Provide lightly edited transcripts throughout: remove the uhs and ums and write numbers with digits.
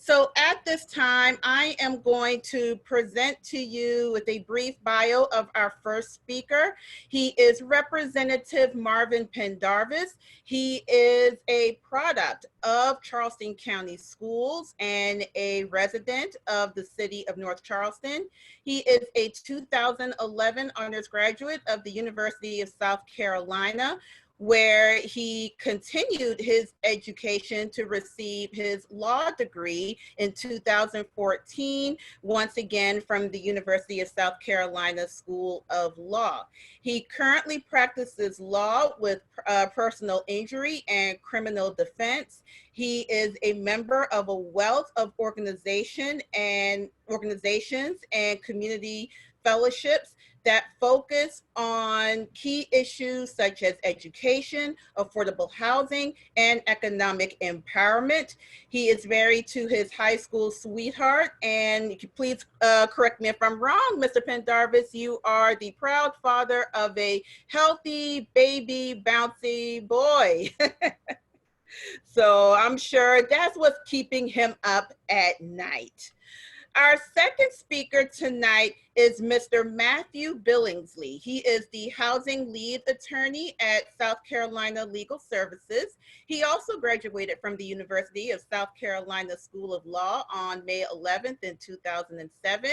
So at this time, I am going to present to you with a brief bio of our first speaker. He is Representative Marvin Pendarvis. He is a product of Charleston County Schools and a resident of the city of North Charleston. He is a 2011 honors graduate of the University of South Carolina, where he continued his education to receive his law degree in 2014, once again from the University of South Carolina School of Law. He currently practices law with personal injury and criminal defense. He is a member of a wealth of organizations and community fellowships that focus on key issues such as education, affordable housing, and economic empowerment. He is married to his high school sweetheart, and please correct me if I'm wrong, Mr. Pendarvis, you are the proud father of a healthy, baby, bouncy boy. So I'm sure that's what's keeping him up at night. Our second speaker tonight is Mr. Matthew Billingsley. He is the housing lead attorney at South Carolina Legal Services. He also graduated from the University of South Carolina School of Law on May 11th in 2007.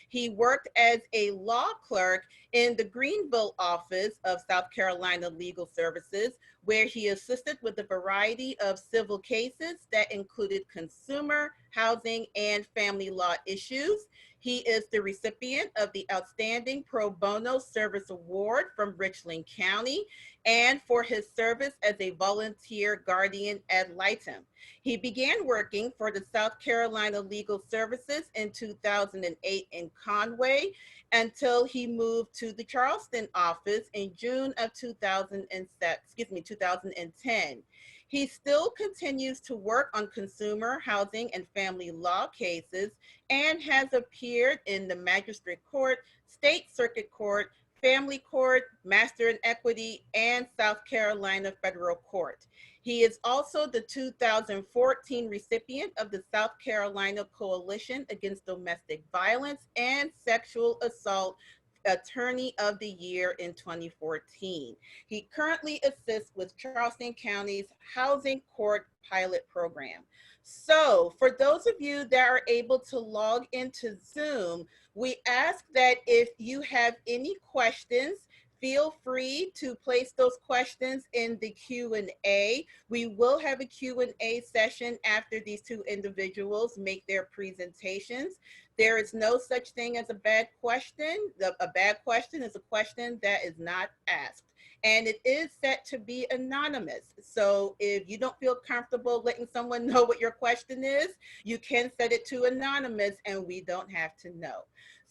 He worked as a law clerk in the Greenville office of South Carolina Legal Services, where he assisted with a variety of civil cases that included consumer, housing, and family law issues. He is the recipient of the Outstanding Pro Bono Service Award from Richland County and for his service as a volunteer guardian ad litem. He began working for the South Carolina Legal Services in 2008 in Conway until he moved to the Charleston office in June of 2010. He still continues to work on consumer, housing, and family law cases and has appeared in the Magistrate Court, State Circuit Court, Family Court, Master in Equity, and South Carolina Federal Court. He is also the 2014 recipient of the South Carolina Coalition Against Domestic Violence and Sexual Assault Attorney of the Year in 2014. He currently assists with Charleston County's Housing Court Pilot Program. So for those of you that are able to log into Zoom, we ask that if you have any questions, feel free to place those questions in the Q&A. We will have a Q&A session after these two individuals make their presentations. There is no such thing as a bad question. A bad question is a question that is not asked. And it is set to be anonymous. So if you don't feel comfortable letting someone know what your question is, you can set it to anonymous and we don't have to know.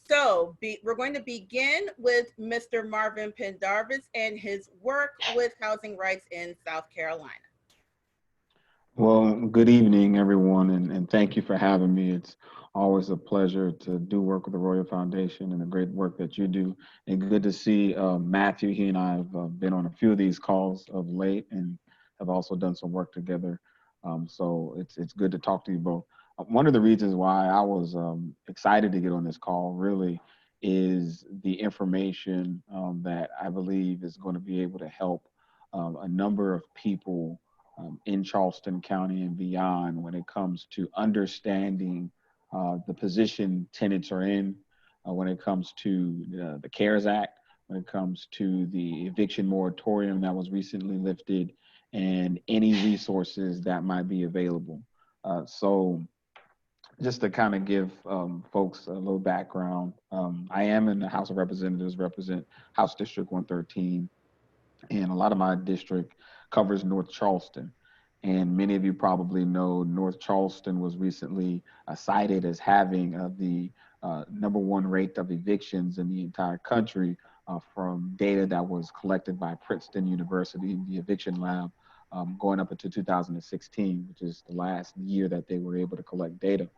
So we're going to begin with Mr. Marvin Pendarvis and his work with housing rights in South Carolina. Well, good evening, everyone, and thank you for having me. It's always a pleasure to do work with the Royal Foundation and the great work that you do. And good to see Matthew. He and I have been on a few of these calls of late and have also done some work together. So it's good to talk to you both. One of the reasons why I was excited to get on this call really is the information that I believe is going to be able to help a number of people in Charleston County and beyond when it comes to understanding the position tenants are in, when it comes to the CARES Act, when it comes to the eviction moratorium that was recently lifted, and any resources that might be available. So just to kind of give folks a little background, I am in the House of Representatives, represent House District 113, and a lot of my district covers North Charleston. And many of you probably know North Charleston was recently cited as having the #1 rate of evictions in the entire country from data that was collected by Princeton University, the eviction lab, going up into 2016, which is the last year that they were able to collect data.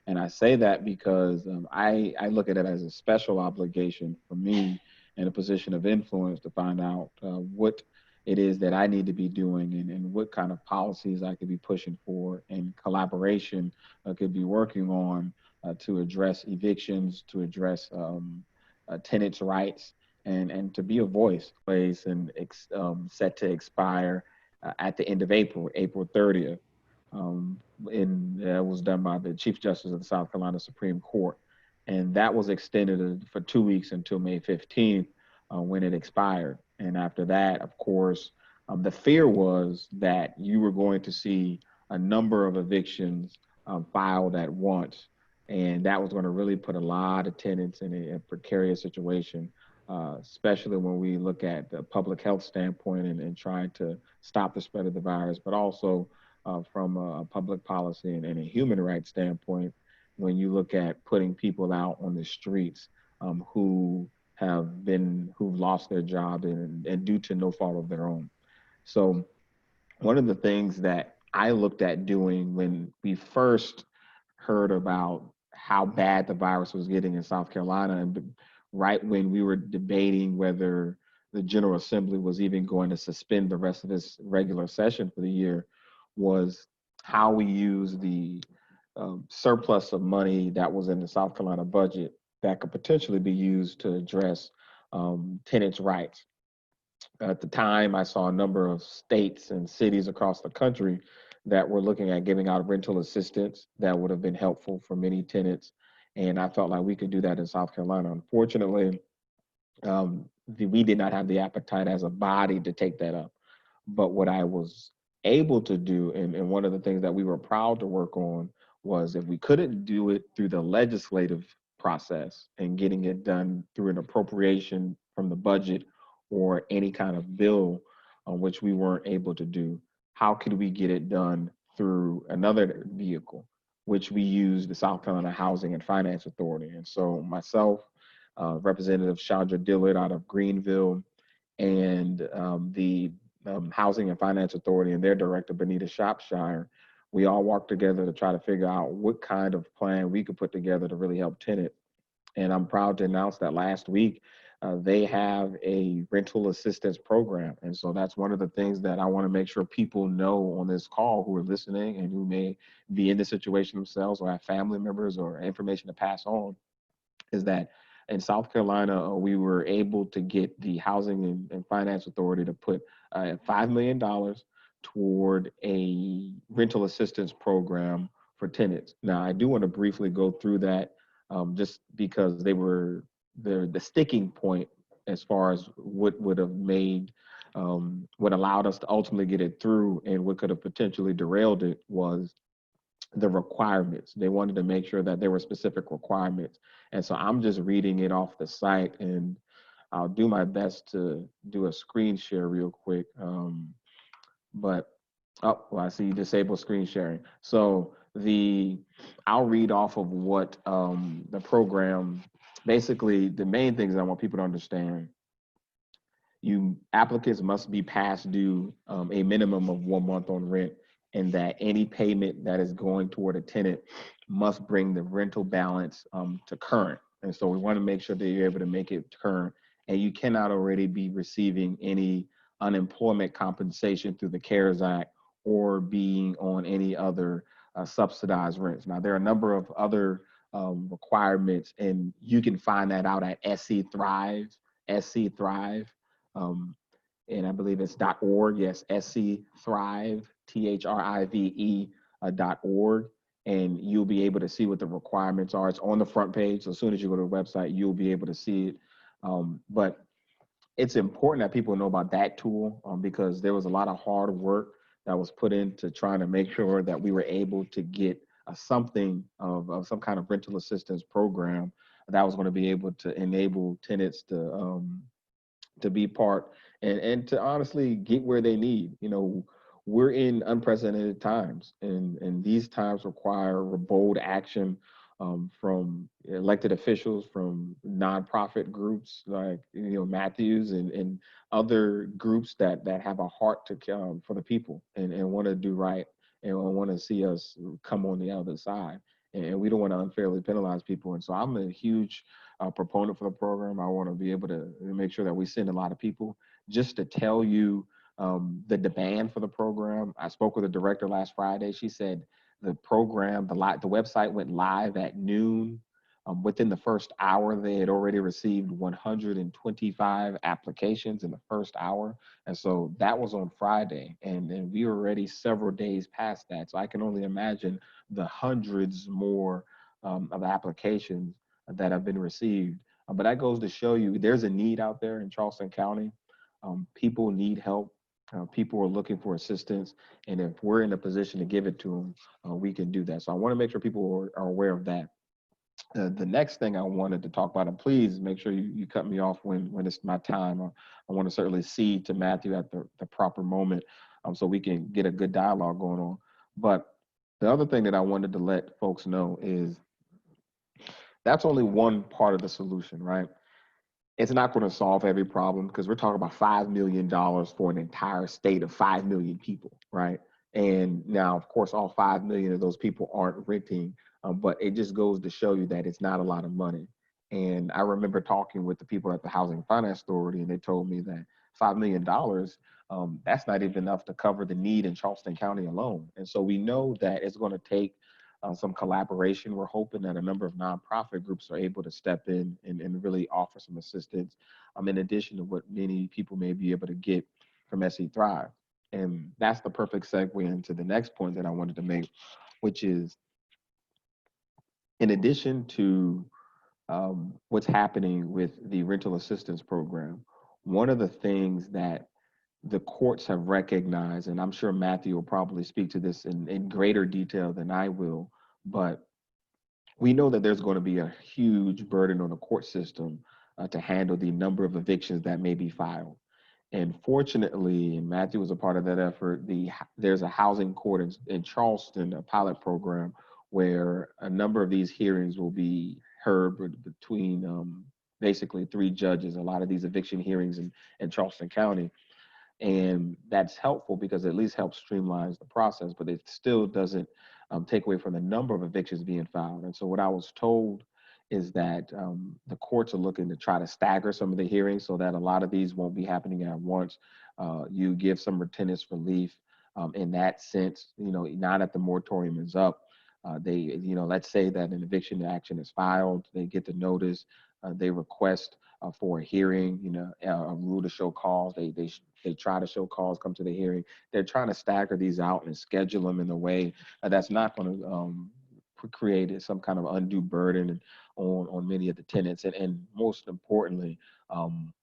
And I say that because I look at it as a special obligation for me in a position of influence to find out what it is that I need to be doing, and what kind of policies I could be pushing for, and collaboration I could be working on to address evictions, to address tenants' rights, and to be a voice place and set to expire at the end of April, April 30th. And that was done by the Chief Justice of the South Carolina Supreme Court. And that was extended for 2 weeks until May 15th when it expired. And after that, of course, the fear was that you were going to see a number of evictions filed at once. And that was going to really put a lot of tenants in a precarious situation, especially when we look at the public health standpoint and trying to stop the spread of the virus, but also from a public policy and a human rights standpoint, when you look at putting people out on the streets who've lost their job and due to no fault of their own. So one of the things that I looked at doing when we first heard about how bad the virus was getting in South Carolina, and right when we were debating whether the General Assembly was even going to suspend the rest of this regular session for the year, was how we use the surplus of money that was in the South Carolina budget that could potentially be used to address tenants' rights. At the time, I saw a number of states and cities across the country that were looking at giving out rental assistance that would have been helpful for many tenants. And I felt like we could do that in South Carolina. Unfortunately, we did not have the appetite as a body to take that up. But what I was able to do, and one of the things that we were proud to work on, was if we couldn't do it through the legislative process and getting it done through an appropriation from the budget or any kind of bill on which we weren't able to do, how could we get it done through another vehicle, which we use the South Carolina Housing and Finance Authority. And so myself, Representative Chandra Dillard out of Greenville, and the Housing and Finance Authority and their director, Benita Shropshire, we all worked together to try to figure out what kind of plan we could put together to really help tenants. And I'm proud to announce that last week they have a rental assistance program. And so that's one of the things that I want to make sure people know on this call who are listening and who may be in this situation themselves or have family members or information to pass on, is that in South Carolina, we were able to get the Housing and Finance Authority to put $5 million toward a rental assistance program for tenants. Now, I do want to briefly go through that just because they were the sticking point as far as what would have made what allowed us to ultimately get it through, and what could have potentially derailed it was the requirements. They wanted to make sure that there were specific requirements. And so I'm just reading it off the site, and I'll do my best to do a screen share real quick. But well, I see disable screen sharing. So I'll read off of what the program, basically the main things I want people to understand. You applicants must be past due a minimum of 1 month on rent, and that any payment that is going toward a tenant must bring the rental balance to current. And so we want to make sure that you're able to make it current, and you cannot already be receiving any unemployment compensation through the CARES Act or being on any other subsidized rents. Now, there are a number of other requirements, and you can find that out at SC Thrive, SC Thrive. Um, and I believe it's .org. Yes, SC Thrive, THRIVE .org, and you'll be able to see what the requirements are. It's on the front page. So as soon as you go to the website, you'll be able to see it. But it's important that people know about that tool because there was a lot of hard work that was put into trying to make sure that we were able to get something of some kind of rental assistance program that was going to be able to enable tenants to be part and to honestly get where they need. You know, we're in unprecedented times, and these times require bold action from elected officials, from nonprofit groups like Matthews and other groups that have a heart to for the people and want to do right and want to see us come on the other side. And we don't want to unfairly penalize people. And so I'm a huge proponent for the program. I want to be able to make sure that we send a lot of people. Just to tell you the demand for the program. I spoke with the director last Friday. She said the program, the website went live at noon. Within the first hour, they had already received 125 applications in the first hour. And so that was on Friday. And we were already several days past that. So I can only imagine the hundreds more of applications that have been received. But that goes to show you there's a need out there in Charleston County. People need help. People are looking for assistance. And if we're in a position to give it to them, we can do that. So I want to make sure people are aware of that. The next thing I wanted to talk about, and please make sure you cut me off when it's my time. I want to certainly cede to Matthew at the proper moment, so we can get a good dialogue going on. But the other thing that I wanted to let folks know is that's only one part of the solution, right? It's not going to solve every problem because we're talking about $5 million for an entire state of 5 million people, right? And now, of course, all 5 million of those people aren't renting, but it just goes to show you that it's not a lot of money. And I remember talking with the people at the Housing Finance Authority, and they told me that $5 million, that's not even enough to cover the need in Charleston County alone. And so we know that it's going to take some collaboration. We're hoping that a number of nonprofit groups are able to step in and really offer some assistance, in addition to what many people may be able to get from SE Thrive. And that's the perfect segue into the next point that I wanted to make, which is in addition to what's happening with the rental assistance program, one of the things that the courts have recognized, and I'm sure Matthew will probably speak to this in greater detail than I will, but we know that there's going to be a huge burden on the court system to handle the number of evictions that may be filed. And fortunately, and Matthew was a part of that effort, there's a housing court in Charleston, a pilot program, where a number of these hearings will be heard between basically three judges. A lot of these eviction hearings in Charleston County, and that's helpful because it at least helps streamlines the process, but it still doesn't take away from the number of evictions being filed. And so what I was told is that the courts are looking to try to stagger some of the hearings so that a lot of these won't be happening at once. You give some tenants relief in that sense, not that the moratorium is up. Let's say that an eviction action is filed, they get the notice, they request for a hearing, a rule to show cause. They try to show cause, come to the hearing. They're trying to stagger these out and schedule them in a way that's not going to create some kind of undue burden on many of the tenants, and most importantly,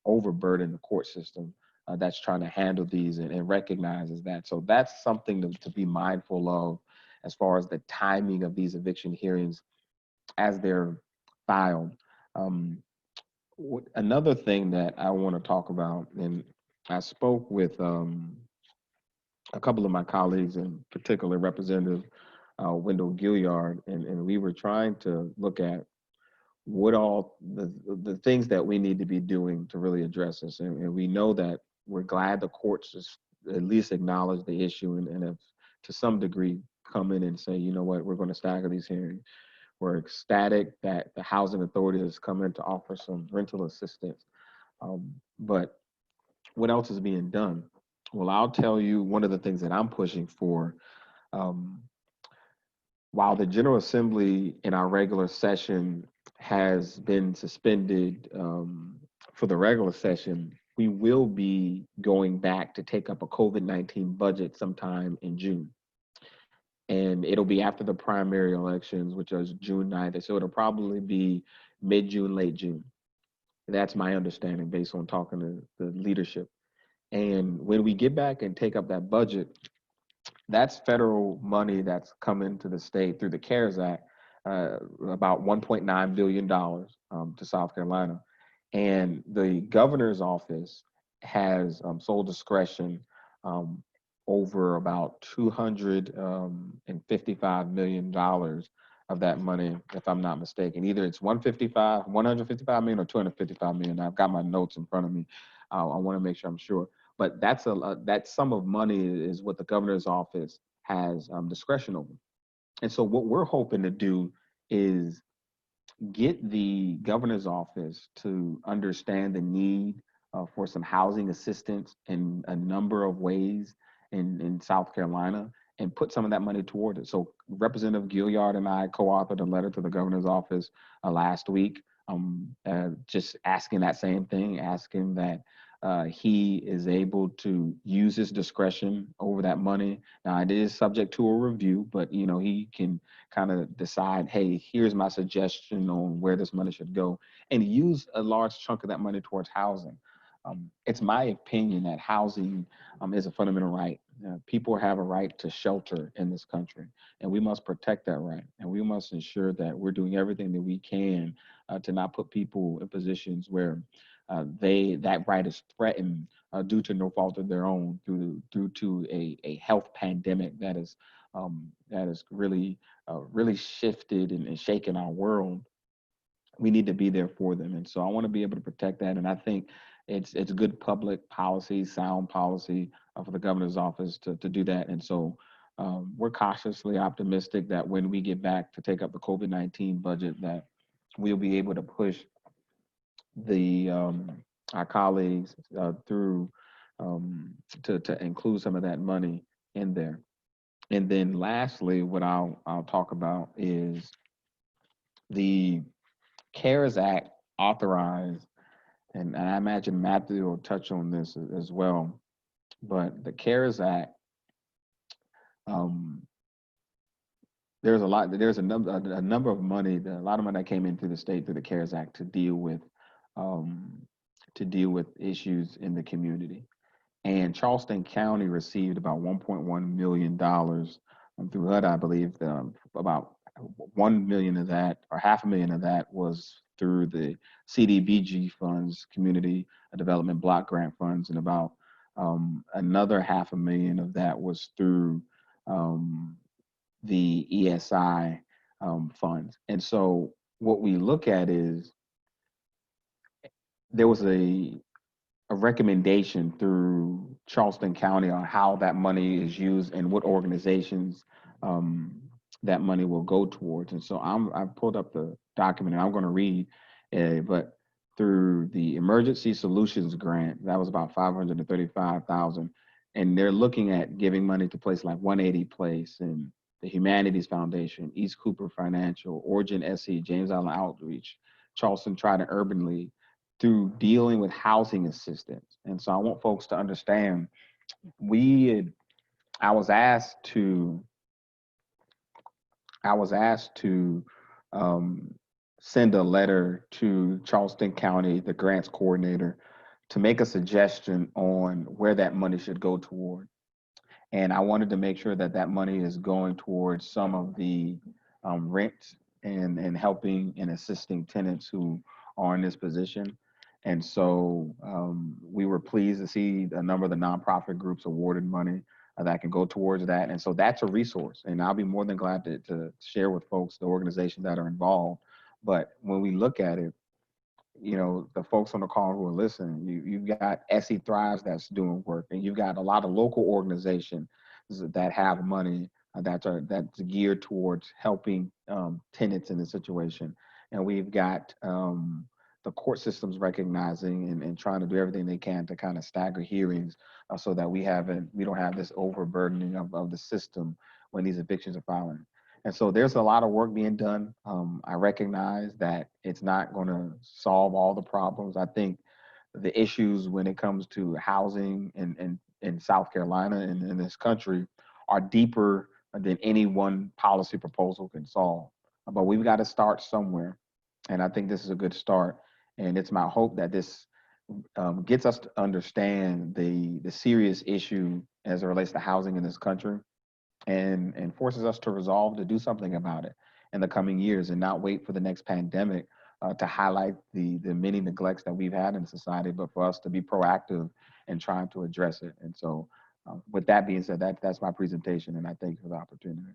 overburden the court system that's trying to handle these and recognizes that. So that's something to be mindful of as far as the timing of these eviction hearings as they're filed. Um, Another thing that I want to talk about, and I spoke with a couple of my colleagues, in particular Representative Wendell Gilliard, and we were trying to look at what all the things that we need to be doing to really address this. And we know that we're glad the courts just at least acknowledge the issue and have to some degree come in and say, you know what, we're going to stagger these hearings. We're ecstatic that the housing authority has come in to offer some rental assistance. But what else is being done? Well, I'll tell you one of the things that I'm pushing for. Um, while the General Assembly in our regular session has been suspended for the regular session, we will be going back to take up a COVID-19 budget sometime in June. And it'll be after the primary elections, which is June 9th. So it'll probably be mid-June, late June. That's my understanding based on talking to the leadership. And when we get back and take up that budget, that's federal money that's come into the state through the CARES Act, about $1.9 billion to South Carolina. And the governor's office has sole discretion um, over about $255 million of that money, if I'm not mistaken. Either it's 155 million or 255 million. I've got my notes in front of me. I want to make sure I'm sure. But that sum of money is what the governor's office has discretion over. And so what we're hoping to do is get the governor's office to understand the need for some housing assistance in a number of ways in South Carolina and put some of that money toward it. So Representative Gilliard and I co-authored a letter to the governor's office last week, just asking that same thing, asking that he is able to use his discretion over that money. Now it is subject to a review, but he can kind of decide, hey, here's my suggestion on where this money should go, and use a large chunk of that money towards housing. It's my opinion that housing is a fundamental right. People have a right to shelter in this country, and we must protect that right. And we must ensure that we're doing everything that we can to not put people in positions where that right is threatened due to no fault of their own, due to a health pandemic that is really shifted and shaken our world. We need to be there for them, and so I want to be able to protect that. And I think it's good public policy, sound policy for the governor's office to do that. And so we're cautiously optimistic that when we get back to take up the COVID-19 budget, that we'll be able to push the our colleagues through to include some of that money in there. And then lastly, what I'll talk about is the CARES Act authorized, and I imagine Matthew will touch on this as well, but the CARES Act, um, there's a number of money, a lot of money that came into the state through the CARES Act um, to deal with issues in the community. And Charleston County received about $1.1 million through HUD, I believe. About 1 million of that, or half a million of that, was through the CDBG funds, Community Development Block Grant funds, and about another half a million of that was through um, the ESI funds. And so what we look at is there was a recommendation through Charleston County on how that money is used and what organizations um, that money will go towards. And so I pulled up the document and I'm going to read, but through the Emergency Solutions Grant, that was about 535,000, and they're looking at giving money to places like 180 Place and the Humanities Foundation, East Cooper Financial, Origin SE, James Island Outreach, Charleston Trident Urban League, through dealing with housing assistance. And so I want folks to understand, we I was asked to I was asked to um, send a letter to Charleston County, the grants coordinator, to make a suggestion on where that money should go toward. And I wanted to make sure that that money is going towards some of the rent and helping and assisting tenants who are in this position. And so we were pleased to see a number of the nonprofit groups awarded money that can go towards that. And so that's a resource. And I'll be more than glad to share with folks the organizations that are involved. But when we look at it, the folks on the call who are listening, you've got SE Thrives that's doing work, and you've got a lot of local organizations that have money that's geared towards helping tenants in the situation. And we've got the court systems recognizing and trying to do everything they can to kind of stagger hearings so that we don't have this overburdening of the system when these evictions are filing. And so there's a lot of work being done. I recognize that it's not going to solve all the problems. I think the issues when it comes to housing in South Carolina and in this country are deeper than any one policy proposal can solve. But we've got to start somewhere. And I think this is a good start. And it's my hope that this gets us to understand the serious issue as it relates to housing in this country, and forces us to resolve to do something about it in the coming years and not wait for the next pandemic to highlight the many neglects that we've had in society, but for us to be proactive in trying to address it. And so with that being said, that's my presentation, and I thank you for the opportunity.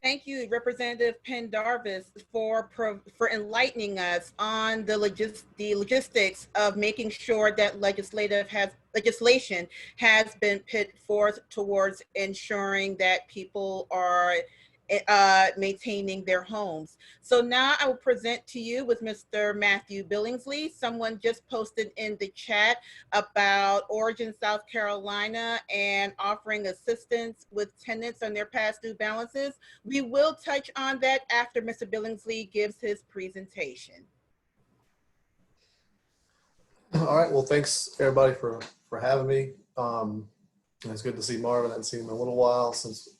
Thank you, Representative Pendarvis, for enlightening us on the logistics of making sure that legislation has been put forth towards ensuring that people are maintaining their homes. So now I will present to you with Mr. Matthew Billingsley. Someone just posted in the chat about Origin, South Carolina, and offering assistance with tenants on their past due balances. We will touch on that after Mr. Billingsley gives his presentation. All right. Well, thanks everybody for having me. It's good to see Marvin. I haven't seen him in a little while since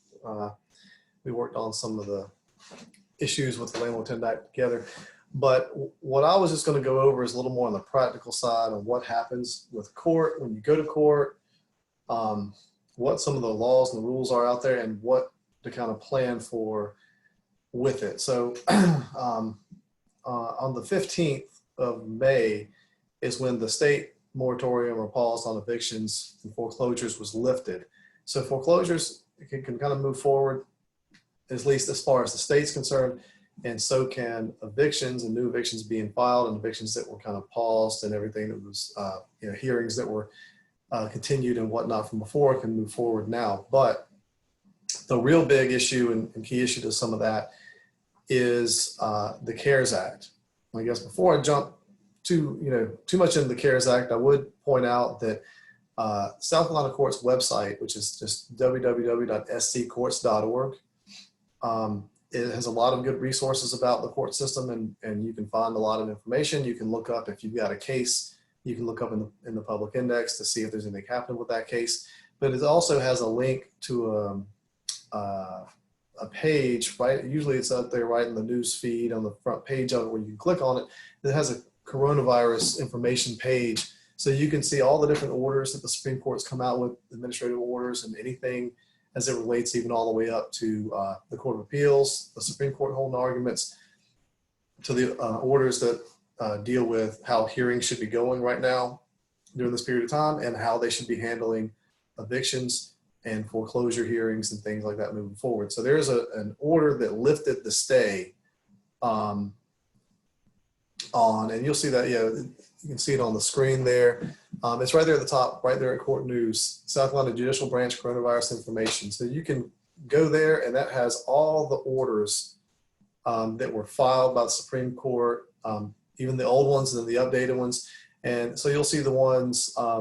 we worked on some of the issues with the Landlord Tenant Act together. But what I was just going to go over is a little more on the practical side of what happens with court when you go to court, what some of the laws and the rules are out there, and what to kind of plan for with it. So on the 15th of May is when the state moratorium or pause on evictions and foreclosures was lifted. So foreclosures can kind of move forward, at least as far as the state's concerned, and so can evictions and new evictions being filed and evictions that were kind of paused and everything that was, hearings that were continued and whatnot from before can move forward now. But the real big issue and key issue to some of that is the CARES Act. I guess before I jump too much into the CARES Act, I would point out that South Carolina Court's website, which is just www.sccourts.org, it has a lot of good resources about the court system, and you can find a lot of information. You can look up if you've got a case, you can look up in the public index to see if there's anything happening with that case. But it also has a link to a page, right? Usually it's up there right in the news feed on the front page of it where you can click on it. It has a coronavirus information page. So you can see all the different orders that the Supreme Court's come out with, administrative orders and anything as it relates even all the way up to the Court of Appeals, the Supreme Court holding arguments, to the orders that deal with how hearings should be going right now during this period of time and how they should be handling evictions and foreclosure hearings and things like that moving forward. So there's an order that lifted the stay on, and you'll see that, you can see it on the screen there. It's right there at the top, right there at Court News, South Carolina Judicial Branch Coronavirus Information. So you can go there, and that has all the orders that were filed by the Supreme Court, even the old ones and then the updated ones. And so you'll see the ones, I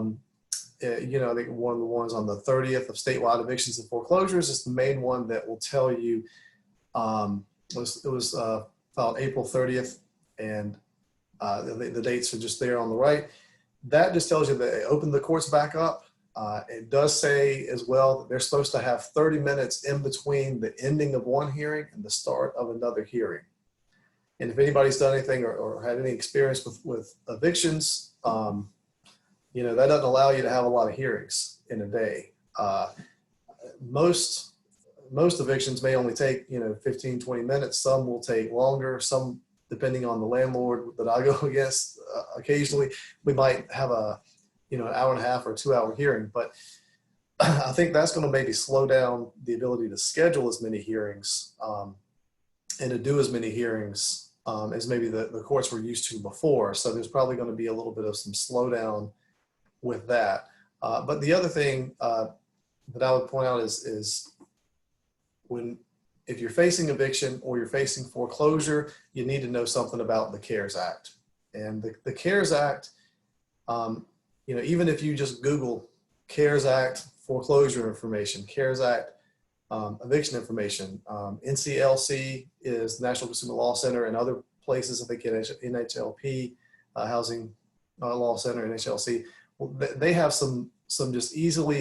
think one of the ones on the 30th of statewide evictions and foreclosures is the main one that will tell you, it was filed April 30th, and the dates are just there on the right. That just tells you that they opened the courts back up. It does say as well that they're supposed to have 30 minutes in between the ending of one hearing and the start of another hearing. And if anybody's done anything or had any experience with evictions, that doesn't allow you to have a lot of hearings in a day. Most evictions may only take 15, 20 minutes. Some will take longer. Some, depending on the landlord that I go against, occasionally we might have an hour and a half or 2 hour hearing. But I think that's going to maybe slow down the ability to schedule as many hearings and to do as many hearings as maybe the courts were used to before. So there's probably going to be a little bit of some slowdown with that. But the other thing that I would point out is if you're facing eviction or you're facing foreclosure, you need to know something about the CARES Act. And the CARES Act, even if you just Google CARES Act foreclosure information, CARES Act eviction information, NCLC is National Consumer Law Center, and other places, I think NHLP, Housing Law Center, NHLC, well, they have some just easily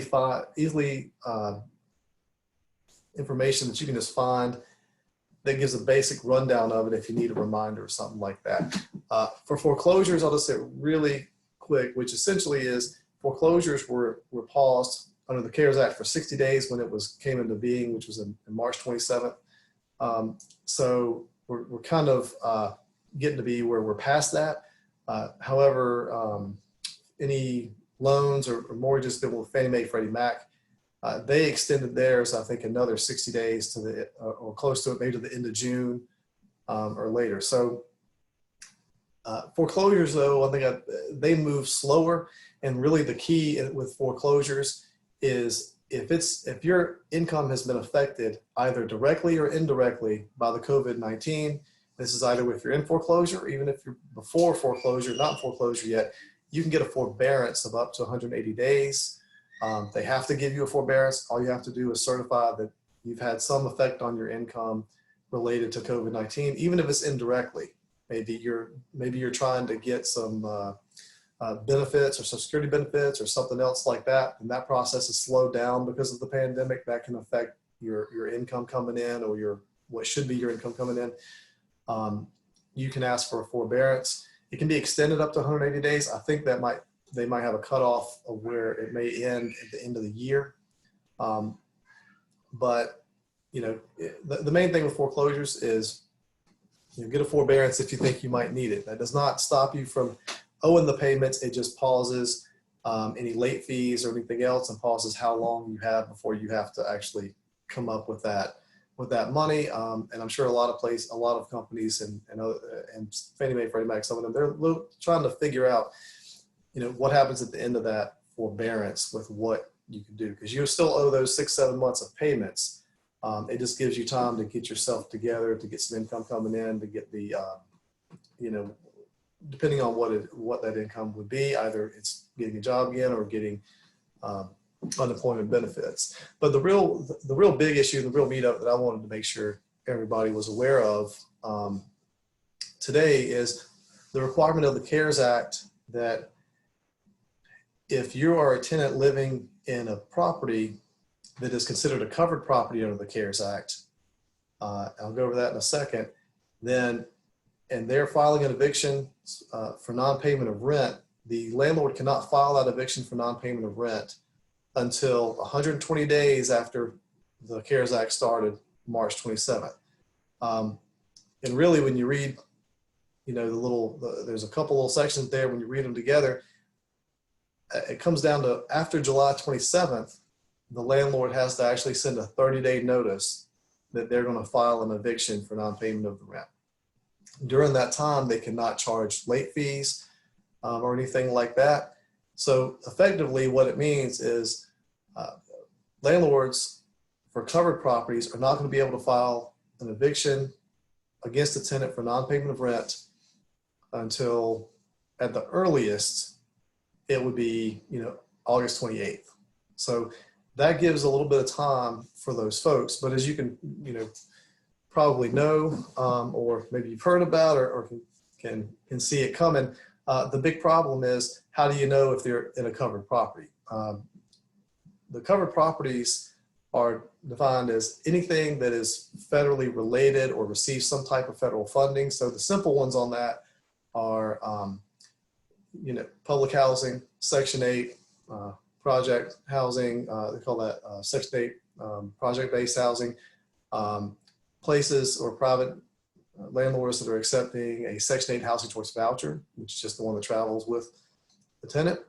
information that you can just find that gives a basic rundown of it if you need a reminder or something like that. For foreclosures, I'll just say really quick, which essentially is foreclosures were paused under the CARES Act for 60 days when it came into being, which was in March 27th. So we're kind of getting to be where we're past that. However, any loans or mortgages that were Fannie Mae, Freddie Mac, they extended theirs, I think, another 60 days to or close to it, maybe to the end of June or later. So foreclosures, though, I think they move slower. And really the key with foreclosures is if your income has been affected either directly or indirectly by the COVID-19, this is either if you're in foreclosure, or even if you're before foreclosure, not in foreclosure yet, you can get a forbearance of up to 180 days. They have to give you a forbearance. All you have to do is certify that you've had some effect on your income related to COVID-19, even if it's indirectly. Maybe you're trying to get some benefits or Social Security benefits or something else like that, and that process is slowed down because of the pandemic. That can affect your income coming in, or what should be your income coming in. You can ask for a forbearance. It can be extended up to 180 days. I think they might have a cutoff of where it may end at the end of the year. But the main thing with foreclosures is get a forbearance if you think you might need it. That does not stop you from owing the payments. It just pauses any late fees or anything else, and pauses how long you have before you have to actually come up with that money. And I'm sure a lot of companies and Fannie Mae, Freddie Mac, some of them, they're trying to figure out, what happens at the end of that forbearance with what you can do, because you still owe those 6-7 months of payments. It just gives you time to get yourself together, to get some income coming in, to get the, depending on what that income would be, either it's getting a job again or getting unemployment benefits. But the real big issue, the real meat of it that I wanted to make sure everybody was aware of today is the requirement of the CARES Act that if you are a tenant living in a property that is considered a covered property under the CARES Act, I'll go over that in a second, and they're filing an eviction for non-payment of rent, the landlord cannot file that eviction for non-payment of rent until 120 days after the CARES Act started, March 27th. And really, when you read, there's a couple little sections there, when you read them together, it comes down to after July 27th, the landlord has to actually send a 30-day notice that they're going to file an eviction for non-payment of the rent. During that time, they cannot charge late fees or anything like that. So effectively, what it means is landlords for covered properties are not going to be able to file an eviction against a tenant for non-payment of rent until, at the earliest, it would be August 28th. So that gives a little bit of time for those folks. But as you can probably know, or maybe you've heard about, or can see it coming, the big problem is, how do you know if they're in a covered property? The covered properties are defined as anything that is federally related or receives some type of federal funding. So the simple ones on that are public housing, Section 8, project housing, they call that Section 8 project-based housing, places or private landlords that are accepting a Section 8 housing choice voucher, which is just the one that travels with the tenant.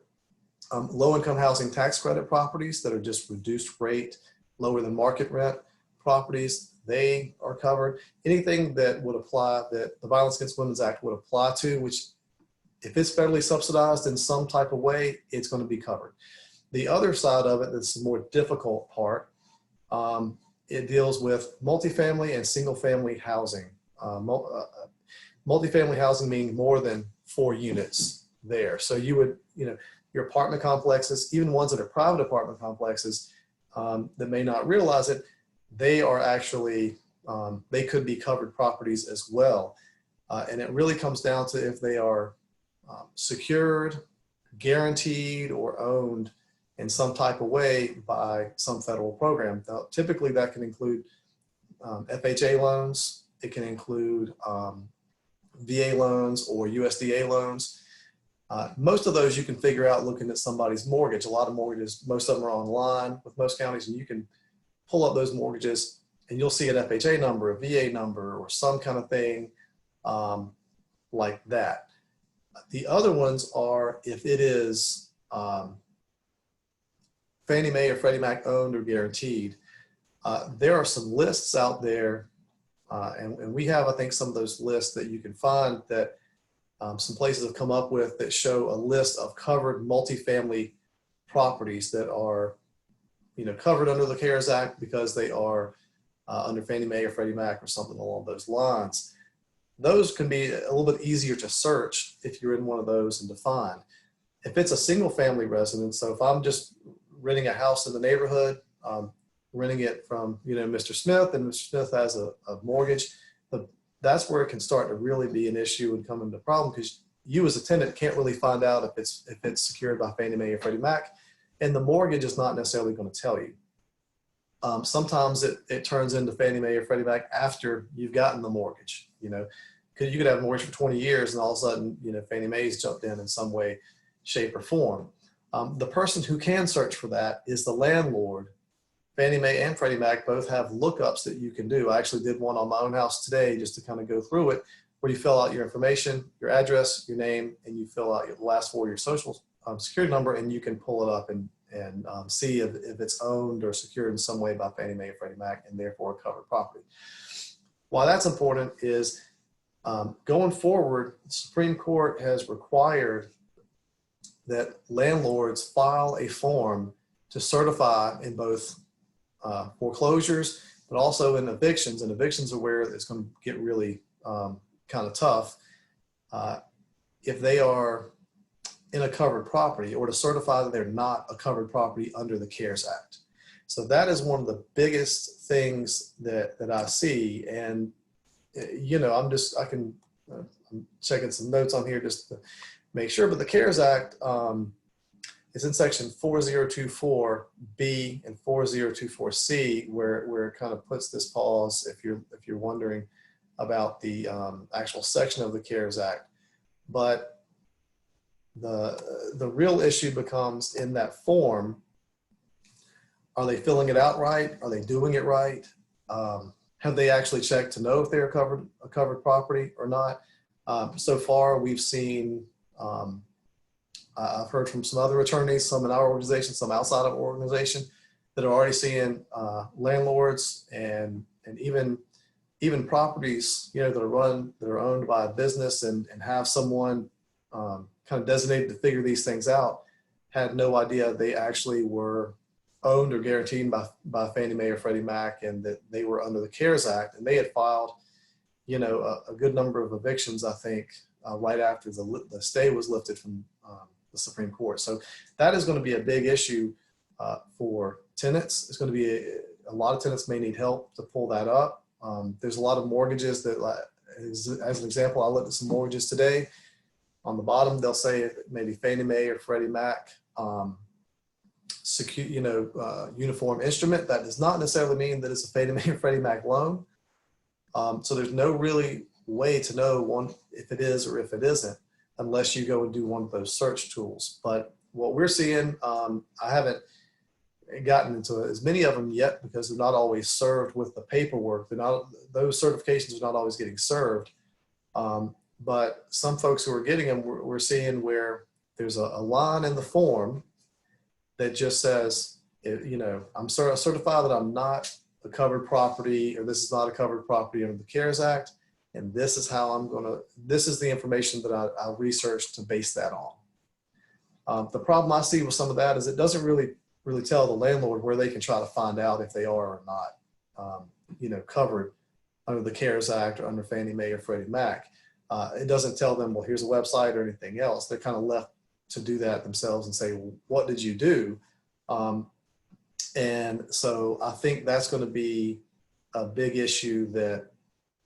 Low-income housing tax credit properties that are just reduced rate, lower than market rent properties, they are covered. Anything that would apply, that the Violence Against Women's Act would apply to, which if it's federally subsidized in some type of way, it's going to be covered. The other side of it, that's the more difficult part, it deals with multifamily and single-family housing. Multifamily housing meaning more than 4 units there. So you would, your apartment complexes, even ones that are private apartment complexes that may not realize it, they are actually, they could be covered properties as well. And it really comes down to if they are secured, guaranteed, or owned in some type of way by some federal program. Now, typically that can include FHA loans. It can include VA loans or USDA loans. Most of those you can figure out looking at somebody's mortgage. A lot of mortgages, most of them are online with most counties, and you can pull up those mortgages and you'll see an FHA number, a VA number, or some kind of thing like that. The other ones are if it is Fannie Mae or Freddie Mac owned or guaranteed. There are some lists out there, and we have, I think, some of those lists that you can find that some places have come up with that show a list of covered multifamily properties that are, covered under the CARES Act because they are under Fannie Mae or Freddie Mac or something along those lines. Those can be a little bit easier to search if you're in one of those and to find. If it's a single family residence, so if I'm just renting a house in the neighborhood, renting it from Mr. Smith, and Mr. Smith has a mortgage, that's where it can start to really be an issue and come into problem, because you as a tenant can't really find out if it's secured by Fannie Mae or Freddie Mac, and the mortgage is not necessarily going to tell you. Sometimes it turns into Fannie Mae or Freddie Mac after you've gotten the mortgage, because you could have a mortgage for 20 years and all of a sudden, Fannie Mae's jumped in some way, shape, or form. The person who can search for that is the landlord. Fannie Mae and Freddie Mac both have lookups that you can do. I actually did one on my own house today just to kind of go through it, where you fill out your information, your address, your name, and you fill out the last four of your social security number, and you can pull it up and see if it's owned or secured in some way by Fannie Mae or Freddie Mac, and therefore a covered property. Why that's important is going forward, the Supreme Court has required that landlords file a form to certify in both foreclosures, but also in evictions. And evictions are where it's going to get really kind of tough. If they are in a covered property, or to certify that they're not a covered property under the CARES Act. So that is one of the biggest things that I see. And, I'm checking some notes on here just to make sure, but the CARES Act is in section 4024B and 4024C, where it kind of puts this pause if you're wondering about the actual section of the CARES Act. But the real issue becomes in that form: are they filling it out right? Are they doing it right? Have they actually checked to know if they're a covered property or not? So far, we've seen, I've heard from some other attorneys, some in our organization, some outside of our organization, that are already seeing landlords and even properties, that are owned by a business and have someone kind of designated to figure these things out, had no idea they actually were owned or guaranteed by Fannie Mae or Freddie Mac, and that they were under the CARES Act, and they had filed, a good number of evictions, I think, right after the stay was lifted from the Supreme Court. So that is going to be a big issue for tenants. It's going to be a lot of tenants may need help to pull that up. There's a lot of mortgages that, as an example, I looked at some mortgages today. On the bottom, they'll say maybe Fannie Mae or Freddie Mac uniform instrument. That does not necessarily mean that it's a Fannie Mae or Freddie Mac loan. So there's no really way to know if it is or if it isn't, unless you go and do one of those search tools. But what we're seeing, I haven't gotten into as many of them yet because they're not always served with the paperwork. Those certifications are not always getting served. But some folks who are getting them, we're seeing where there's a line in the form that just says, I'm certified that I'm not a covered property, or this is not a covered property under the CARES Act, and this is how this is the information that I'll research to base that on. The problem I see with some of that is it doesn't really tell the landlord where they can try to find out if they are or not, covered under the CARES Act or under Fannie Mae or Freddie Mac. It doesn't tell them, well, here's a website or anything else. They're kind of left to do that themselves and say, well, what did you do? And so I think that's going to be a big issue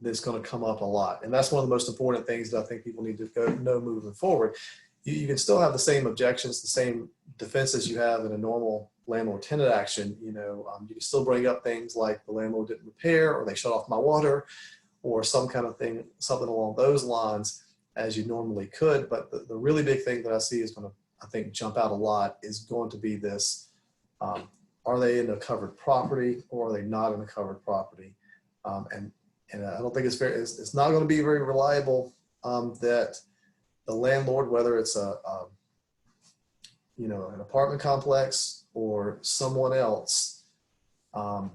that's going to come up a lot. And that's one of the most important things that I think people need to know moving forward. You can still have the same objections, the same defenses you have in a normal landlord-tenant action. You can still bring up things like the landlord didn't repair, or they shut off my water, or some kind of thing, something along those lines, as you normally could. But the really big thing that I see is going to, I think, jump out a lot is going to be this: are they in a covered property or are they not in a covered property? And I don't think it's not going to be very reliable that the landlord, whether it's an apartment complex or someone else, or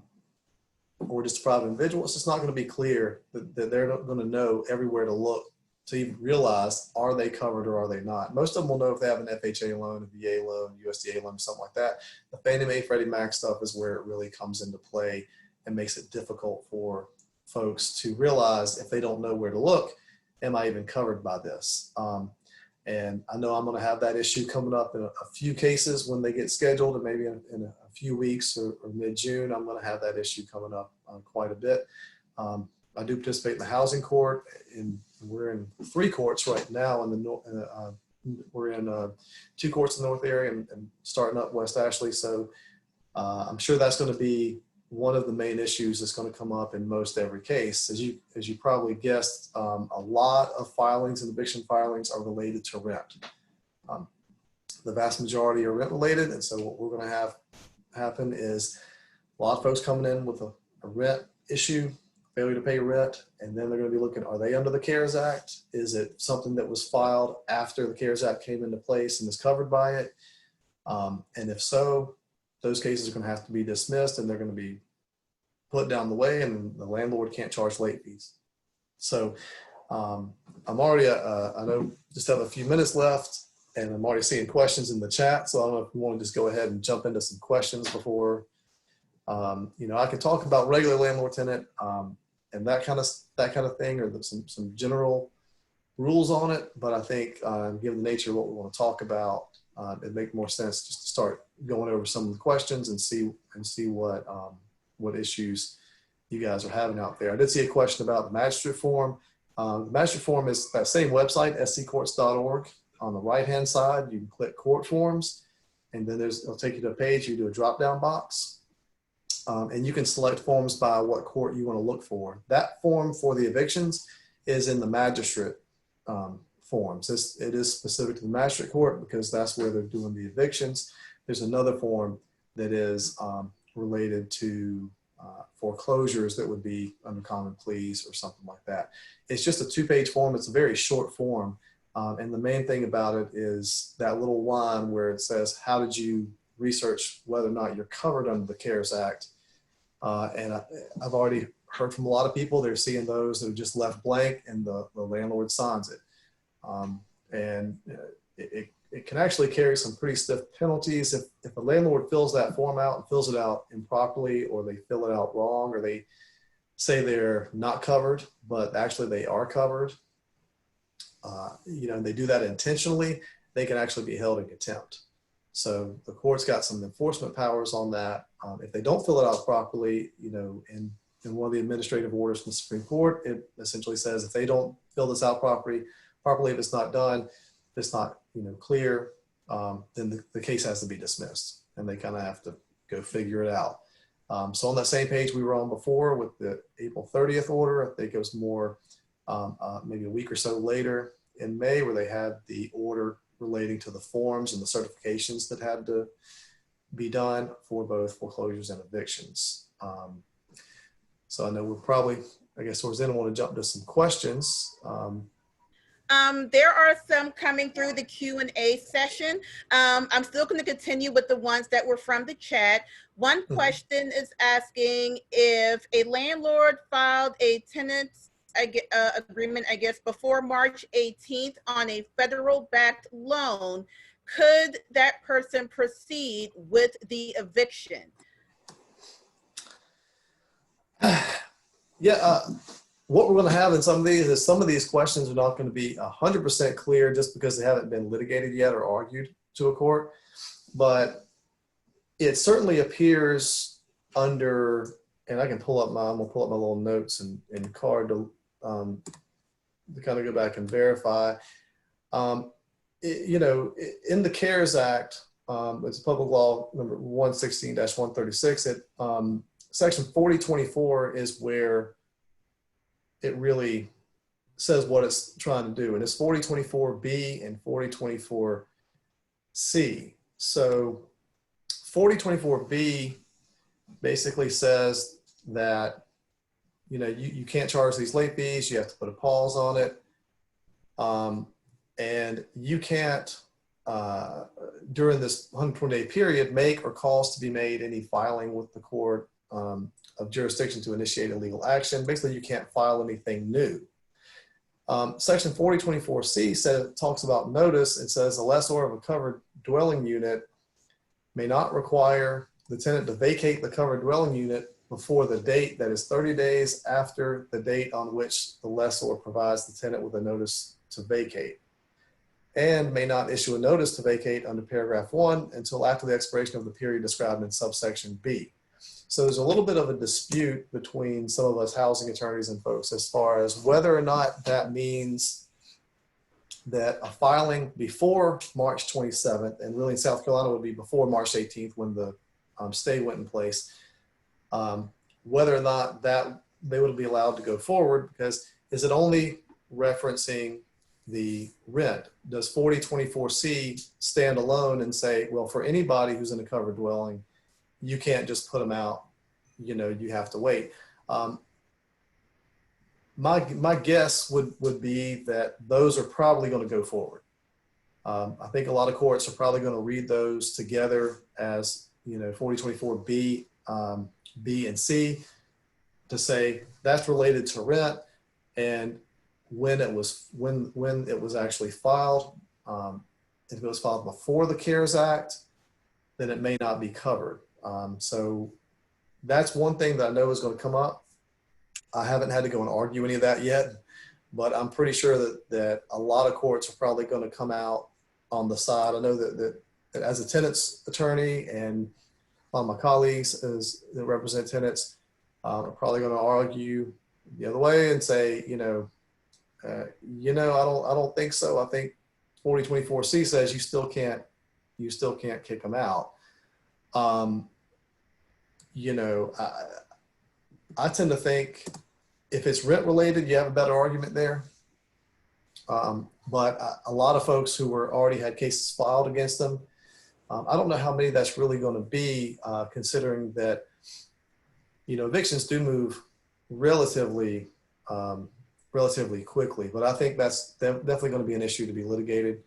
just a private individual, it's just not going to be clear that they're not going to know everywhere to look to even realize, are they covered or are they not? Most of them will know if they have an FHA loan, a VA loan, USDA loan, something like that. The Fannie Mae, Freddie Mac stuff is where it really comes into play and makes it difficult for folks to realize, if they don't know where to look, am I even covered by this? And I know I'm going to have that issue coming up in a few cases when they get scheduled, and maybe in a few weeks or mid-June, I'm going to have that issue coming up quite a bit. I do participate in the housing court, and we're in 3 courts right now. We're in 2 courts in the North area and starting up West Ashley. So I'm sure that's going to be one of the main issues that's going to come up in most every case. As you probably guessed, a lot of filings and eviction filings are related to rent. The vast majority are rent related, and so what we're going to have happen is a lot of folks coming in with a rent issue, failure to pay rent, and then they're going to be looking, are they under the CARES Act? Is it something that was filed after the CARES Act came into place and is covered by it? And if so, those cases are going to have to be dismissed, and they're going to be put down the way, and the landlord can't charge late fees. So I'm already, I know just have a few minutes left, and I'm already seeing questions in the chat. So I don't know if you want to just go ahead and jump into some questions before, I can talk about regular landlord tenant and that kind of thing, or some general rules on it. But I think given the nature of what we want to talk about, it'd make more sense just to start going over some of the questions and see what issues you guys are having out there. I did see a question about the magistrate form. The magistrate form is that same website, sccourts.org. On the right-hand side, you can click court forms, and then it'll take you to a page. You do a drop-down box, and you can select forms by what court you want to look for. That form for the evictions is in the magistrate forms. It is specific to the magistrate court because that's where they're doing the evictions. There's another form that is related to foreclosures that would be under common pleas or something like that. It's just a 2-page form. It's a very short form. And the main thing about it is that little line where it says, how did you research whether or not you're covered under the CARES Act? And I've already heard from a lot of people, they're seeing those that are just left blank, and the landlord signs it. It can actually carry some pretty stiff penalties if a landlord fills that form out and fills it out improperly, or they fill it out wrong, or they say they're not covered, but actually they are covered. And they do that intentionally, they can actually be held in contempt. So the court's got some enforcement powers on that. If they don't fill it out properly, in one of the administrative orders from the Supreme Court, it essentially says if they don't fill this out properly, if it's not done, if it's not clear, then the case has to be dismissed, and they kind of have to go figure it out. So on that same page we were on before with the April 30th order, I think it was more maybe a week or so later in May, where they had the order relating to the forms and the certifications that had to be done for both foreclosures and evictions. So I know we're probably, I guess towards the end, I want to jump to some questions. There are some coming through the Q&A session. I'm still going to continue with the ones that were from the chat. One question is asking if a landlord filed a tenant's agreement, I guess, before March 18th on a federal-backed loan, could that person proceed with the eviction? Yeah, what we're going to have in some of these is some of these questions are not going to be 100% clear just because they haven't been litigated yet or argued to a court. But it certainly appears under, and I can pull up I'm going to pull up my little notes and card to kind of go back and verify. In the CARES Act, it's public law number 116-136. Section 4024 is where it really says what it's trying to do, and it's 4024B and 4024C. So 4024B basically says that you can't charge these late fees. You have to put a pause on it, and you can't during this 120-day period make or cause to be made any filing with the court of jurisdiction to initiate a legal action. Basically, you can't file anything new. Section 4024C talks about notice. It says the lessor of a covered dwelling unit may not require the tenant to vacate the covered dwelling unit before the date that is 30 days after the date on which the lessor provides the tenant with a notice to vacate, and may not issue a notice to vacate under paragraph 1 until after the expiration of the period described in subsection B. So there's a little bit of a dispute between some of us housing attorneys and folks as far as whether or not that means that a filing before March 27th, and really in South Carolina would be before March 18th when the stay went in place, whether or not that they would be allowed to go forward, because is it only referencing the rent? Does 4024C stand alone and say, well, for anybody who's in a covered dwelling, you can't just put them out, you know, you have to wait. My guess would be that those are probably going to go forward. I think a lot of courts are probably going to read those together as, you know, 4024B, B and C, to say that's related to rent, and when it was actually filed. If it was filed before the CARES Act, then it may not be covered. So that's one thing that I know is going to come up. I haven't had to go and argue any of that yet, but I'm pretty sure that a lot of courts are probably going to come out on the side. I know that as a tenants attorney, and a lot of my colleagues that represent tenants are probably going to argue the other way and say, I don't think so. I think 4024C says you still can't kick them out. I tend to think if it's rent related, you have a better argument there. But a lot of folks who already had cases filed against them, I don't know how many that's really going to be, considering that, evictions do move relatively quickly. But I think that's definitely going to be an issue to be litigated.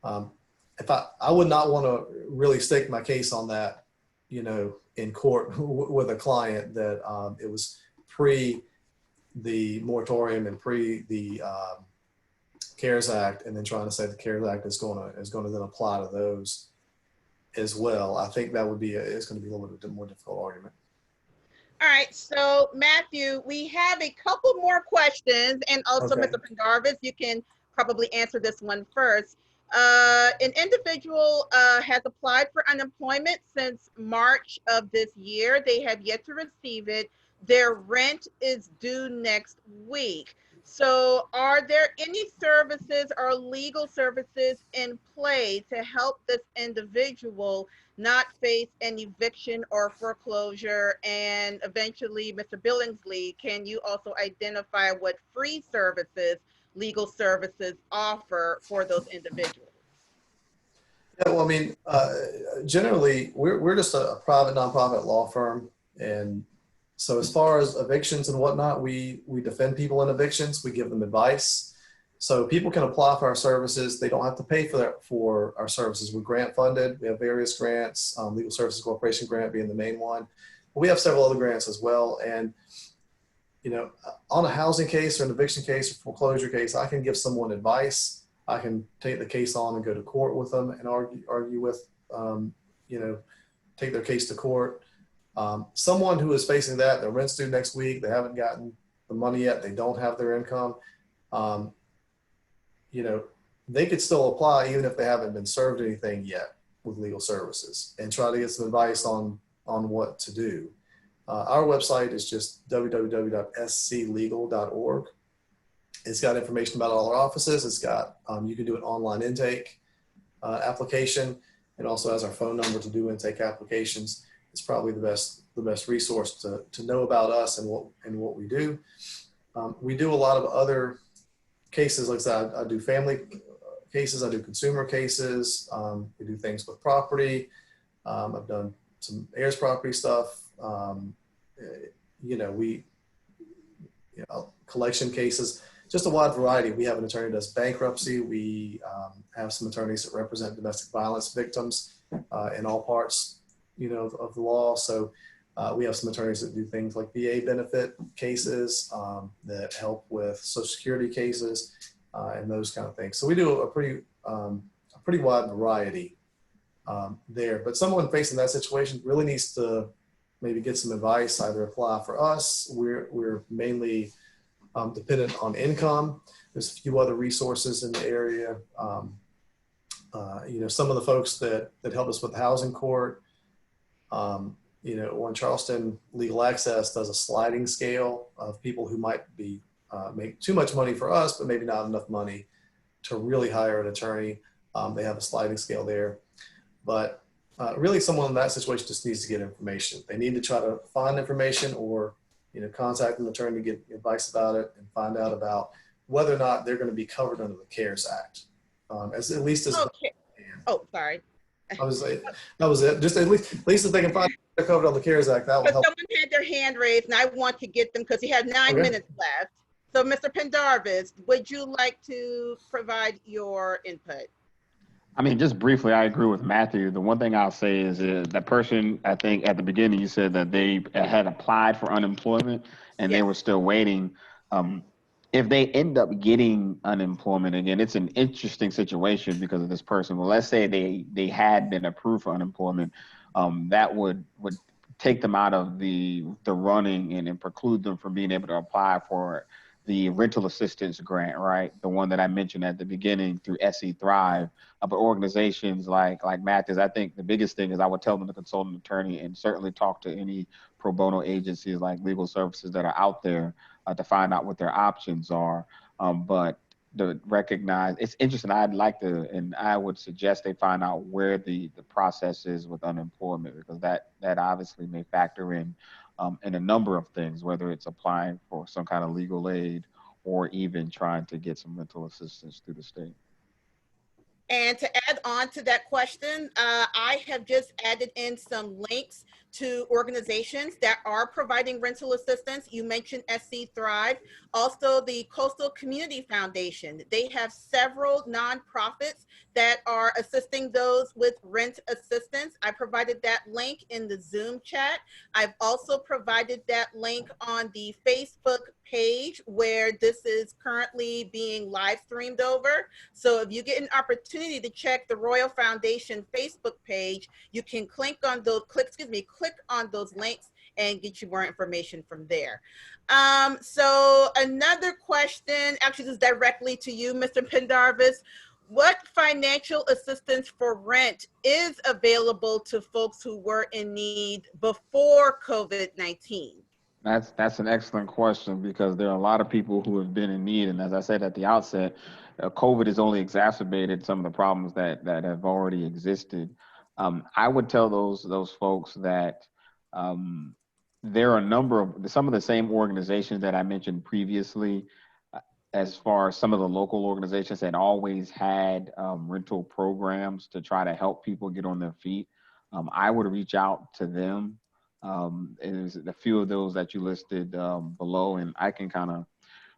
If I would not want to really stake my case on that, in court with a client that it was pre the moratorium and pre the CARES Act, and then trying to say the CARES Act is going to then apply to those as well. I think that it's going to be a little bit more difficult argument. All right, so Matthew, we have a couple more questions, and also Okay. Mr. Pendarvis, you can probably answer this one first. An individual has applied for unemployment since March of this year. They have yet to receive it. Their rent is due next week. So are there any services or legal services in play to help this individual not face an eviction or foreclosure? And eventually, Mr. Billingsley, can you also identify what free services, legal services offer for those individuals? Yeah, well, I mean, generally, we're just a private nonprofit law firm, and so as far as evictions and whatnot, we defend people in evictions. We give them advice, so people can apply for our services. They don't have to pay for our services. We're grant funded. We have various grants, Legal Services Corporation grant being the main one, but we have several other grants as well. And on a housing case or an eviction case or foreclosure case, I can give someone advice. I can take the case on and go to court with them and argue with, take their case to court. Someone who is facing that, their rent's due next week, they haven't gotten the money yet, they don't have their income, they could still apply even if they haven't been served anything yet with legal services, and try to get some advice on what to do. Our website is just www.sclegal.org. It's got information about all our offices. It's got, you can do an online intake application, and also has our phone number to do intake applications. It's probably the best resource to know about us and what we do. We do a lot of other cases. Like I said, I do family cases. I do consumer cases. We do things with property. I've done some heirs property stuff. Collection cases, just a wide variety. We have an attorney that does bankruptcy. We have some attorneys that represent domestic violence victims in all parts, of the law. So We have some attorneys that do things like VA benefit cases, that help with Social Security cases, and those kind of things. So we do a pretty wide variety there. But someone facing that situation really needs to maybe get some advice, either apply for us. We're mainly dependent on income. There's a few other resources in the area. Some of the folks that help us with the housing court, when Charleston Legal Access does a sliding scale of people who might be make too much money for us, but maybe not enough money to really hire an attorney. They have a sliding scale there. But really someone in that situation just needs to get information. They need to try to find information or contact an attorney to get advice about it and find out about whether or not they're going to be covered under the CARES Act. At least as Okay. Oh, sorry. I was like, that was it. Just at least if they can find they're covered on the CARES Act, that will But help. someone had their hand raised, and I want to get them because you have 9 Okay. minutes left. So, Mr. Pendarvis, would you like to provide your input? I mean, just briefly, I agree with Matthew. The one thing I'll say is that person, I think at the beginning, you said that they had applied for unemployment and they Yes. were still waiting. Um, if they end up getting unemployment again, it's an interesting situation because of this person. Well, let's say they had been approved for unemployment, that would take them out of the running and preclude them from being able to apply for the rental assistance grant, right? The one that I mentioned at the beginning through SE Thrive. But organizations like Mathis, I think the biggest thing is I would tell them to consult an attorney and certainly talk to any pro bono agencies like legal services that are out there to find out what their options are. But to recognize, it's interesting. I'd like to, and I would suggest they find out where the process is with unemployment, because that obviously may factor in a number of things, whether it's applying for some kind of legal aid or even trying to get some rental assistance through the state. And to add on to that question, I have just added in some links to organizations that are providing rental assistance. You mentioned SC Thrive, also the Coastal Community Foundation. They have several nonprofits that are assisting those with rent assistance. I provided that link in the Zoom chat. I've also provided that link on the Facebook page where this is currently being live streamed over. So if you get an opportunity to check the Royal Foundation Facebook page, you can click on those links and get you more information from there. So another question, actually this is directly to you, Mr. Pendarvis. What financial assistance for rent is available to folks who were in need before COVID-19? That's an excellent question, because there are a lot of people who have been in need, and as I said at the outset, COVID has only exacerbated some of the problems that have already existed. I would tell those folks that there are a number of some of the same organizations that I mentioned previously, as far as some of the local organizations that always had rental programs to try to help people get on their feet. I would reach out to them. There's a few of those that you listed below, and I can kind of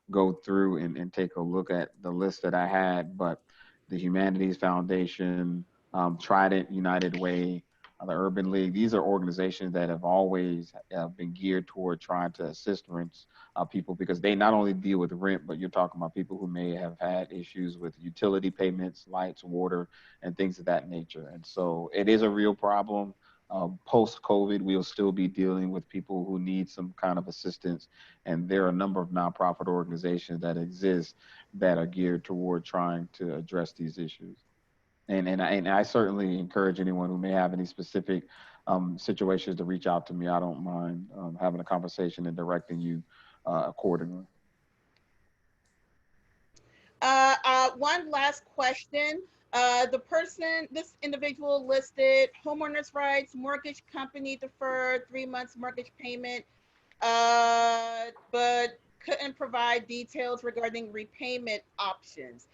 go through and take a look at the list that I had. But the Humanities Foundation, Trident United Way, the Urban League, these are organizations that have always been geared toward trying to assist rents people, because they not only deal with rent, but you're talking about people who may have had issues with utility payments, lights, water, and things of that nature. And so it is a real problem. Post-COVID, we'll still be dealing with people who need some kind of assistance. And there are a number of nonprofit organizations that exist that are geared toward trying to address these issues. And I certainly encourage anyone who may have any specific situations to reach out to me. I don't mind having a conversation and directing you accordingly. One last question. This individual listed homeowners rights, mortgage company deferred 3 months mortgage payment, but couldn't provide details regarding repayment options.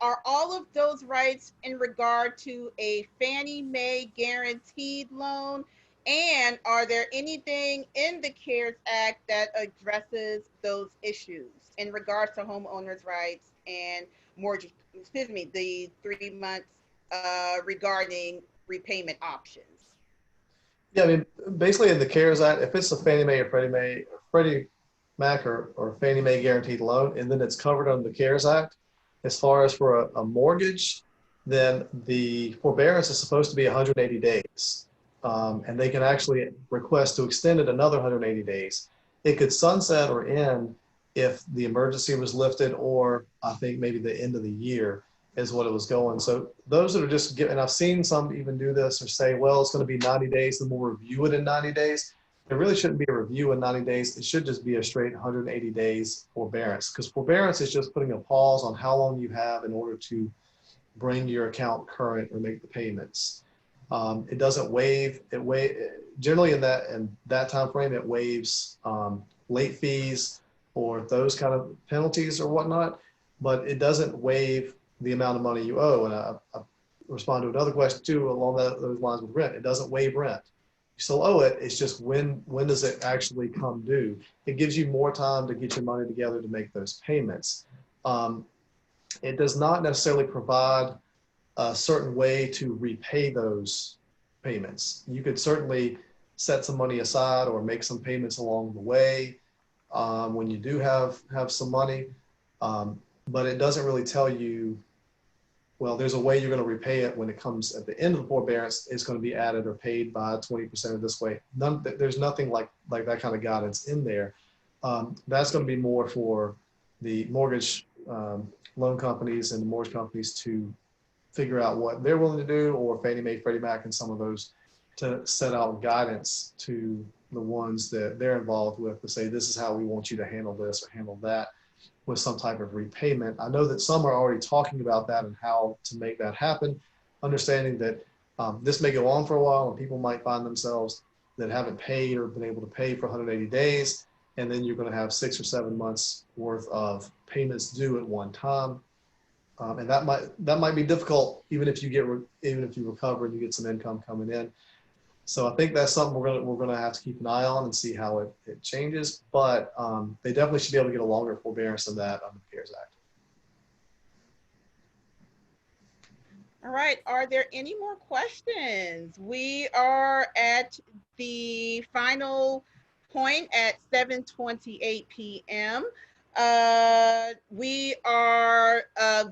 Are all of those rights in regard to a Fannie Mae guaranteed loan? And are there anything in the CARES Act that addresses those issues in regards to homeowners' rights and the 3 months regarding repayment options? Yeah, I mean, basically in the CARES Act, if it's a Fannie Mae or Freddie Mac or Fannie Mae guaranteed loan, and then it's covered under the CARES Act, as far as for a mortgage, then the forbearance is supposed to be 180 days. And they can actually request to extend it another 180 days. It could sunset or end if the emergency was lifted, or I think maybe the end of the year is what it was going. So those that are just getting, and I've seen some even do this or say, well, it's going to be 90 days, then we'll review it in 90 days. It really shouldn't be a review in 90 days. It should just be a straight 180 days forbearance, because forbearance is just putting a pause on how long you have in order to bring your account current or make the payments. It doesn't waive, generally in that time frame, it waives late fees or those kind of penalties or whatnot, but it doesn't waive the amount of money you owe. And I respond to another question too along those lines with rent. It doesn't waive rent. You still owe it. It's just when does it actually come due? It gives you more time to get your money together to make those payments. It does not necessarily provide a certain way to repay those payments. You could certainly set some money aside or make some payments along the way when you do have some money, but it doesn't really tell you, well, there's a way you're going to repay it when it comes at the end of the forbearance. It's going to be added or paid by 20% of this way. There's nothing like that kind of guidance in there. That's going to be more for the mortgage loan companies and the mortgage companies to figure out what they're willing to do, or Fannie Mae, Freddie Mac, and some of those to set out guidance to the ones that they're involved with to say, this is how we want you to handle this or handle that with some type of repayment. I know that some are already talking about that and how to make that happen, understanding that this may go on for a while and people might find themselves that haven't paid or been able to pay for 180 days. And then you're going to have 6 or 7 months worth of payments due at one time. And that might be difficult even if you recover and you get some income coming in. So I think that's something we're gonna have to keep an eye on and see how it changes. But they definitely should be able to get a longer forbearance than that under the CARES Act. All right, are there any more questions? We are at the final point at 7:28 p.m. We are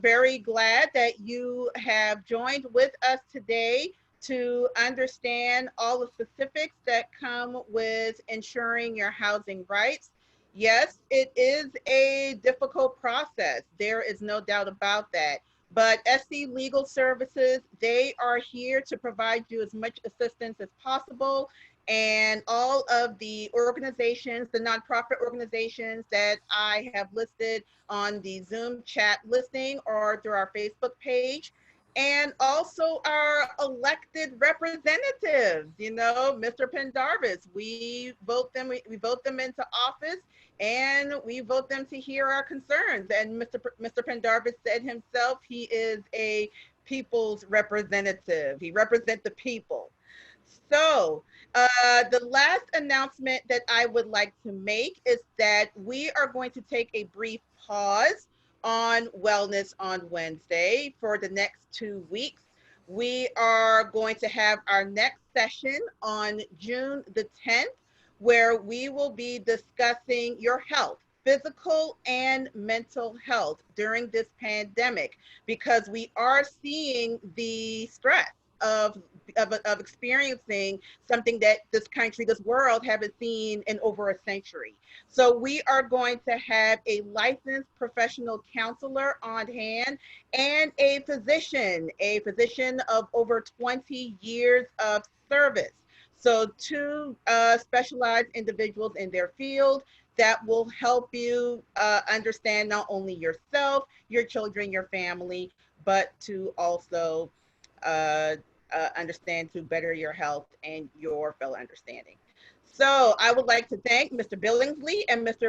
very glad that you have joined with us today to understand all the specifics that come with ensuring your housing rights. Yes, it is a difficult process. There is no doubt about that. But SC Legal Services, they are here to provide you as much assistance as possible. And all of the organizations, the nonprofit organizations that I have listed on the Zoom chat listing or through our Facebook page, and also our elected representatives, Mr. Pendarvis, we vote them into office, and we vote them to hear our concerns. And Mr. Pendarvis said himself, he is a people's representative. He represents the people. So the last announcement that I would like to make is that we are going to take a brief pause on Wellness on Wednesday for the next 2 weeks. We are going to have our next session on June the 10th, where we will be discussing your health, physical and mental health during this pandemic, because we are seeing the stress of experiencing something that this country, this world haven't seen in over a century. So we are going to have a licensed professional counselor on hand and a physician of over 20 years of service. So two specialized individuals in their field that will help you understand not only yourself, your children, your family, but to also understand to better your health and your fellow understanding. So I would like to thank Mr. Billingsley and Mr.